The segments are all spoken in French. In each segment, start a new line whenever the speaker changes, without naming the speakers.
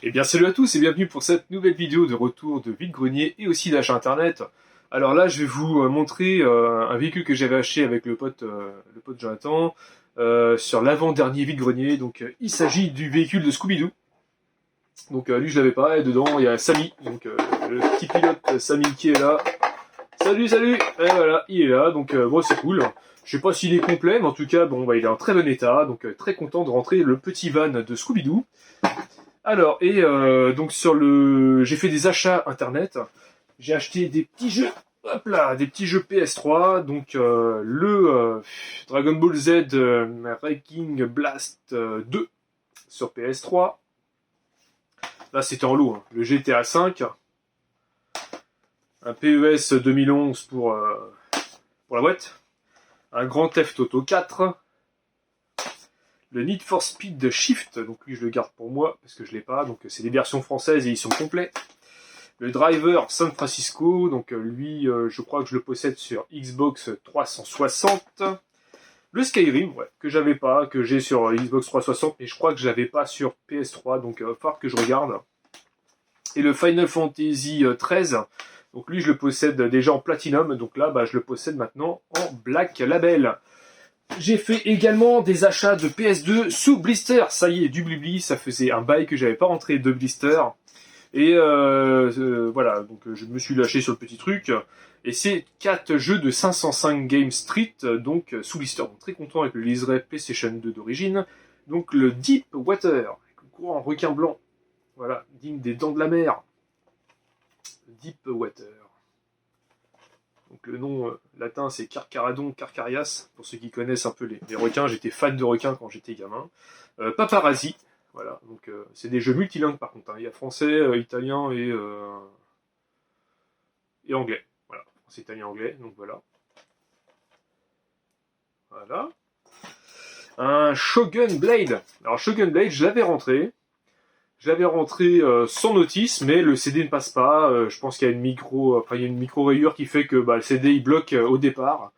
Eh bien salut à tous et bienvenue pour cette nouvelle vidéo de retour de vide-grenier et aussi d'achat internet. Alors là je vais vous montrer un véhicule que j'avais acheté avec le pote Jonathan sur l'avant-dernier vide-grenier. Donc il s'agit du véhicule de Scooby-Doo. Donc lui je l'avais pas et dedans il y a Samy, donc le petit pilote Samy qui est là. Salut salut. Et voilà il est là donc bon c'est cool. Je sais pas s'il est complet mais en tout cas bon bah, il est en très bon état donc très content de rentrer le petit van de Scooby-Doo. Alors, donc j'ai fait des achats internet. J'ai acheté des petits jeux, hop là, des petits jeux PS3. Donc Dragon Ball Z Wrecking Blast 2 sur PS3. Là, c'était en lot. Hein. Le GTA 5, un PES 2011 pour la boîte, un Grand Theft Auto 4. Le Need for Speed Shift, donc lui je le garde pour moi parce que je l'ai pas, donc c'est des versions françaises et ils sont complets. Le Driver San Francisco, donc lui je crois que je le possède sur Xbox 360. Le Skyrim, ouais, que j'avais pas, que j'ai sur Xbox 360, mais je crois que je l'avais pas sur PS3, donc il va falloir que je regarde. Et le Final Fantasy 13, donc lui je le possède déjà en Platinum, donc là bah, je le possède maintenant en Black Label. J'ai fait également des achats de PS2 sous blister. Ça y est, du blibli, ça faisait un bail que j'avais pas rentré de blister. Et voilà, donc je me suis lâché sur le petit truc. Et c'est 4 jeux de 505 Game Street, donc sous blister. Donc très content avec le liseré PlayStation 2 d'origine. Donc le Deep Water, avec le grand requin blanc. Voilà, digne des dents de la mer. Deep Water. Donc le nom latin c'est Carcharodon carcarias, pour ceux qui connaissent un peu les requins, j'étais fan de requins quand j'étais gamin. Paparazzi, voilà, donc c'est des jeux multilingues par contre, hein. Il y a français, italien et anglais. Voilà, français, italien, anglais, donc voilà. Voilà. Un Shogun Blade. Alors Shogun Blade, je l'avais rentré. Sans notice, mais le CD ne passe pas. Je pense qu'il y a une micro rayure qui fait que bah, le CD il bloque au départ.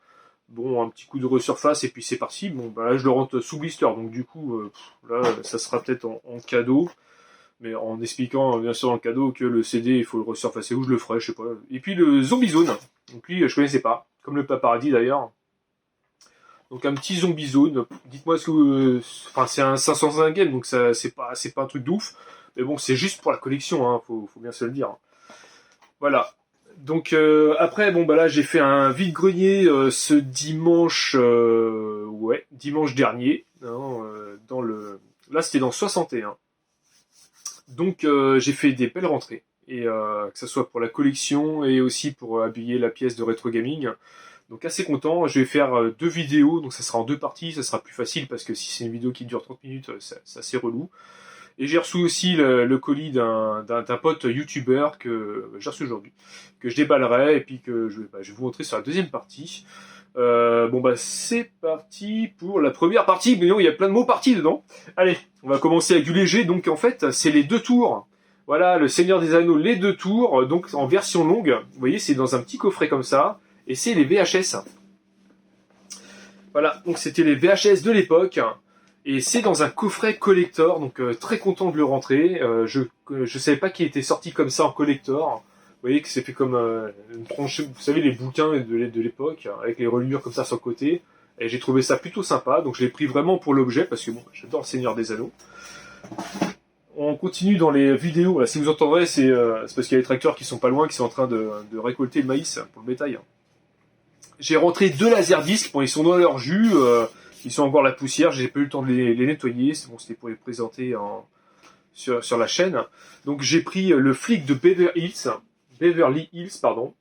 Bon, un petit coup de resurface et puis c'est parti. Bon, bah là je le rentre sous blister, donc du coup, là ça sera peut-être en cadeau, mais en expliquant bien sûr dans le cadeau que le CD il faut le resurfacer où je le ferai, je sais pas. Et puis le Zombie Zone, donc lui je connaissais pas, comme le Paparazzi d'ailleurs. Donc un petit Zombie Zone. Dites-moi ce que, enfin c'est un 501 game, donc ça c'est pas un truc de ouf. Mais bon, c'est juste pour la collection, hein, faut bien se le dire. Voilà. Donc après, bon bah là j'ai fait un vide-grenier ce dimanche, dimanche dernier, hein, là c'était dans 61. Donc j'ai fait des belles rentrées, et que ce soit pour la collection et aussi pour habiller la pièce de rétro gaming. Donc assez content. Je vais faire 2 vidéos, donc ça sera en 2 parties, ça sera plus facile parce que si c'est une vidéo qui dure 30 minutes, c'est assez relou. Et j'ai reçu aussi le colis d'un pote youtubeur que j'ai reçu aujourd'hui, que je déballerai et puis que je vais vous montrer sur la deuxième partie. Bon bah c'est parti pour la première partie, mais non il y a plein de mots partis dedans. Allez, on va commencer avec du léger, donc en fait c'est les 2 tours. Voilà, le Seigneur des Anneaux, les 2 tours, donc en version longue. Vous voyez, c'est dans un petit coffret comme ça, et c'est les VHS. Voilà, donc c'était les VHS de l'époque. Et c'est dans un coffret collector, donc très content de le rentrer. Je savais pas qu'il était sorti comme ça en collector. Vous voyez que c'est fait comme une tranche, vous savez les bouquins de l'époque, avec les reliures comme ça sur le côté. Et j'ai trouvé ça plutôt sympa, donc je l'ai pris vraiment pour l'objet, parce que bon, j'adore le Seigneur des Anneaux. On continue dans les vidéos. Voilà, si vous entendrez, c'est parce qu'il y a les tracteurs qui sont pas loin, qui sont en train de récolter le maïs pour le bétail. J'ai rentré 2 laserdiscs, bon ils sont dans leur jus. Ils sont encore la poussière, j'ai pas eu le temps de les nettoyer, bon, c'était pour les présenter sur la chaîne. Donc j'ai pris le flic de Beverly Hills, pardon,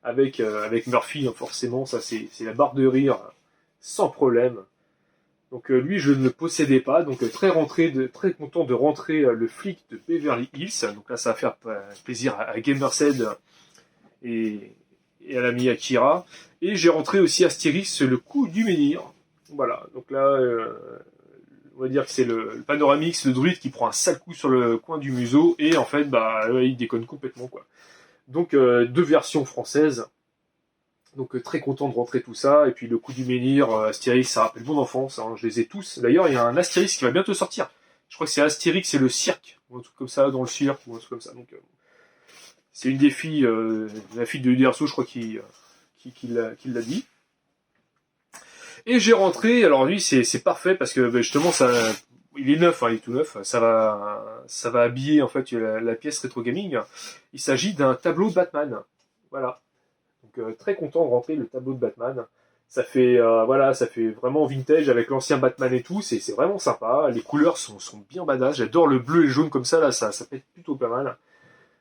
avec Murphy, hein, forcément, ça c'est la barre de rire, sans problème. Donc lui je ne le possédais pas, donc très content de rentrer le flic de Beverly Hills. Donc là ça va faire plaisir à Gamersed et à l'ami Akira. Et j'ai rentré aussi Astérix, le coup du menhir. Voilà, donc là, on va dire que c'est le Panoramix, le druide qui prend un sale coup sur le coin du museau, et en fait, bah, il déconne complètement, quoi. Donc, 2 versions françaises. Donc, très content de rentrer tout ça. Et puis, le coup du menhir, Astérix, ça rappelle mon enfance, hein, je les ai tous. D'ailleurs, il y a un Astérix qui va bientôt sortir Je crois que c'est Astérix et le cirque, ou un truc comme ça, dans le cirque, ou un truc comme ça. Donc, c'est une des filles, la fille de Uderzo, je crois, qui l'a dit. Et j'ai rentré, alors lui, c'est parfait, parce que justement, ça, il est neuf, hein, il est tout neuf, ça va habiller, en fait, la pièce rétro gaming. Il s'agit d'un tableau de Batman. Voilà. Donc, très content de rentrer le tableau de Batman. Ça fait vraiment vintage avec l'ancien Batman et tout. C'est vraiment sympa. Les couleurs sont bien badass. J'adore le bleu et le jaune comme ça. Là, ça pète plutôt pas mal.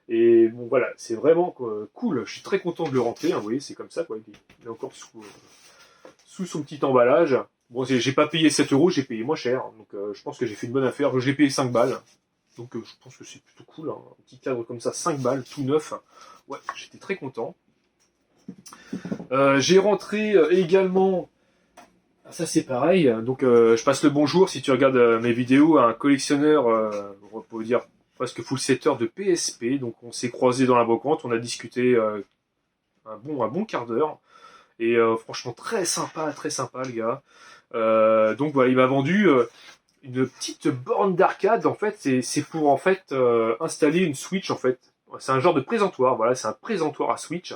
Et bon, voilà, c'est vraiment cool. Je suis très content de le rentrer. Hein, vous voyez, c'est comme ça, quoi. Il est encore sous son petit emballage. Bon, j'ai pas payé 7 euros, j'ai payé moins cher. Donc, je pense que j'ai fait une bonne affaire. J'ai payé 5 balles. Donc, je pense que c'est plutôt cool. Hein. Un petit cadre comme ça, 5 balles, tout neuf. Ouais, j'étais très content. J'ai rentré également, ça c'est pareil, donc je passe le bonjour si tu regardes mes vidéos à un collectionneur, on peut dire presque full setter de PSP, donc on s'est croisé dans la brocante, on a discuté un bon quart d'heure, et franchement très sympa le gars. Donc voilà, il m'a vendu une petite borne d'arcade, en fait, c'est pour en fait installer une Switch en fait. C'est un genre de présentoir, voilà, c'est un présentoir à Switch.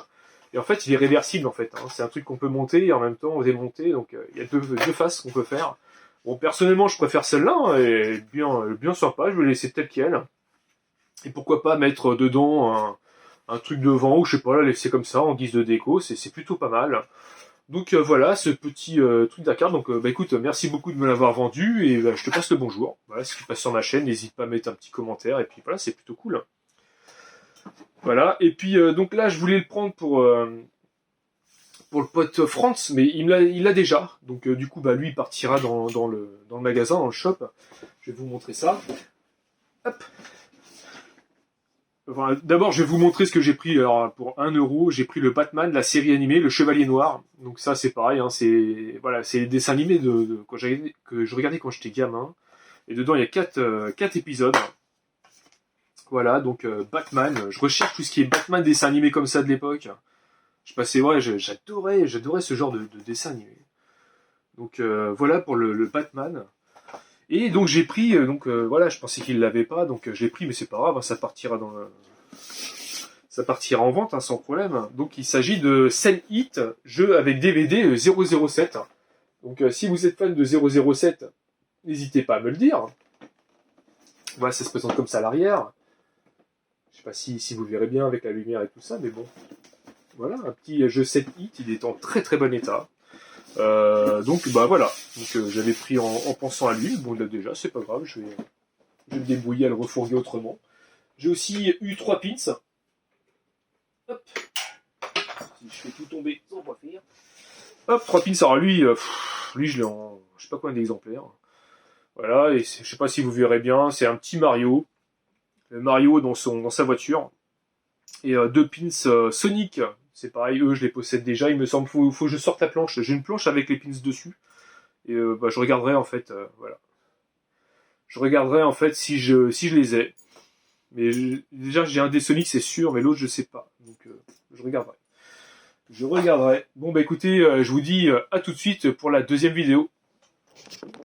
Et en fait, il est réversible en fait. Hein. C'est un truc qu'on peut monter et en même temps démonter. Donc il y a deux faces qu'on peut faire. Bon, personnellement, je préfère celle-là. Hein, et bien sympa. Je vais laisser tel quel. Et pourquoi pas mettre dedans un truc devant ou je sais pas, la laisser comme ça en guise de déco. C'est plutôt pas mal. Donc voilà, ce petit truc d'arcade. Donc écoute, merci beaucoup de me l'avoir vendu et je te passe le bonjour. Voilà, si tu passes sur ma chaîne, n'hésite pas à mettre un petit commentaire. Et puis voilà, c'est plutôt cool. Voilà, et puis donc là je voulais le prendre pour le pote Franz, mais il l'a déjà. Donc du coup lui il partira dans le magasin, dans le shop. Je vais vous montrer ça. Hop. Enfin, d'abord je vais vous montrer ce que j'ai pris. Alors pour 1 euro, j'ai pris le Batman, la série animée, le Chevalier Noir. Donc ça c'est pareil, hein, c'est les dessins animés que je regardais quand j'étais gamin. Et dedans il y a 4 épisodes. Voilà, donc Batman, je recherche tout ce qui est Batman dessin animé comme ça de l'époque. J'adorais ce genre de dessin animé. Donc voilà pour le Batman. Et donc j'ai pris, voilà, je pensais qu'il l'avait pas, donc je l'ai pris, mais c'est pas grave, hein, ça partira ça partira en vente, hein, sans problème. Donc il s'agit de Cell Hit, jeu avec DVD 007. Donc si vous êtes fan de 007, n'hésitez pas à me le dire. Voilà, ça se présente comme ça à l'arrière. Je sais pas si vous verrez bien avec la lumière et tout ça, mais bon. Voilà, un petit jeu 7 hit, il est en très très bon état. Donc voilà, donc j'avais pris en pensant à lui. Bon là déjà, c'est pas grave, je vais me débrouiller à le refourguer autrement. J'ai aussi eu 3 pins. Hop. Si je fais tout tomber, ça va pas faire. Hop, 3 pins. Alors lui je l'ai en je sais pas combien d'exemplaires. Voilà, et je sais pas si vous verrez bien, c'est un petit Mario. Le Mario dans sa voiture. Et 2 pins Sonic, c'est pareil, eux je les possède déjà, il me semble, faut que je sorte la planche. J'ai une planche avec les pins dessus. Et je regarderai en fait, voilà. Je regarderai en fait si je les ai. Mais déjà j'ai un des Sonic c'est sûr, mais l'autre je sais pas. Donc je regarderai. Bon écoutez, je vous dis à tout de suite pour la deuxième vidéo.